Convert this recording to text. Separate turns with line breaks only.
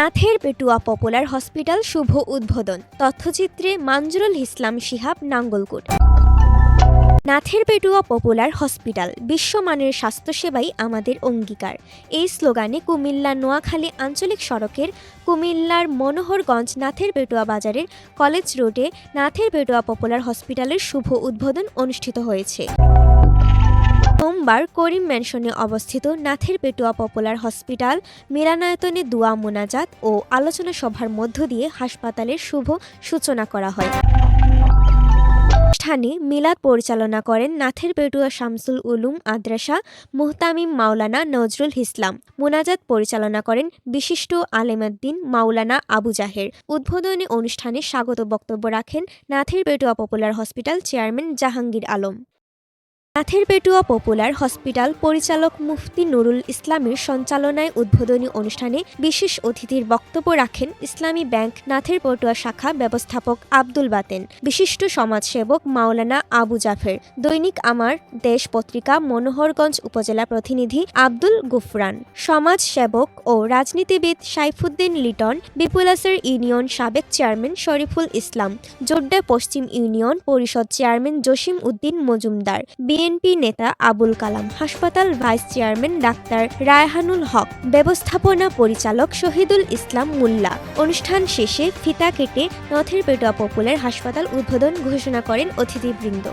নাথের Petua popular hospital শুভ উদ্বোধন। তথ্যচিত্রে মানজুরুল ইসলাম Shihab, Nangalkot. নাথের Petua popular hospital, বিশ্বমানের স্বাস্থ্যসেবাই আমাদের অঙ্গীকার। এই স্লোগানে কুমিল্লা নোয়াখালী আঞ্চলিক সড়কের কুমিল্লার মনোহরগঞ্জ নাথের পেটুয়া বাজারের কলেজ রোডে নাথের পেটুয়া পপুলার হসপিটালের শুভ উদ্বোধন অনুষ্ঠিত হয়েছে। সোমবার করিম ম্যানশনে অবস্থিত নাথের পেটুয়া পপুলার হসপিটাল মিলনায়তনে দোয়া মোনাজাত ও আলোচনা সভার মধ্য দিয়ে হাসপাতালের শুভ সূচনা করা হয়। অনুষ্ঠানে মিলাদ পরিচালনা করেন নাথের পেটুয়া শামসুল উলুম মাদ্রাসা মুহতামিম মাওলানা নজরুল ইসলাম। মোনাজাত পরিচালনা করেন বিশিষ্ট আলেমদ্দিন মাওলানা আবু জাহের। উদ্বোধনী অনুষ্ঠানে স্বাগত বক্তব্য রাখেন Nather Petua popular hospital chairman Jahangir Alam. Nather Petua popular hospital পরিচালক মুফতি নুরুল ইসলামের সঞ্চালনায় উদ্বোধনী অনুষ্ঠানে বিশেষ অতিথির বক্তব্য রাখেন ইসলামী ব্যাংক নাথের পেটুয়া শাখা ব্যবস্থাপক আব্দুল বাতেন, বিশিষ্ট সমাজসেবক মাওলানা আবু জাফের, দৈনিক আমার দেশ পত্রিকা মনোহরগঞ্জ উপজেলা প্রতিনিধি আব্দুল গুফরান, সমাজ সেবক ও রাজনীতিবিদ সাইফুদ্দিন লিটন, বিপুলাসের ইউনিয়ন সাবেক চেয়ারম্যান শরীফুল ইসলাম, জোড্ডা পশ্চিম ইউনিয়ন পরিষদ চেয়ারম্যান জসিম উদ্দিন মজুমদার, বিএনপি নেতা আবুল কালাম, হাসপাতাল ভাইস চেয়ারম্যান ডাক্তার রায়হানুল হক, ব্যবস্থাপনা পরিচালক শহীদুল ইসলাম মোল্লা। অনুষ্ঠান শেষে ফিতা কেটে নাথের পেটুয়া পপুলার হাসপাতাল উদ্বোধন ঘোষণা করেন অতিথিবৃন্দ।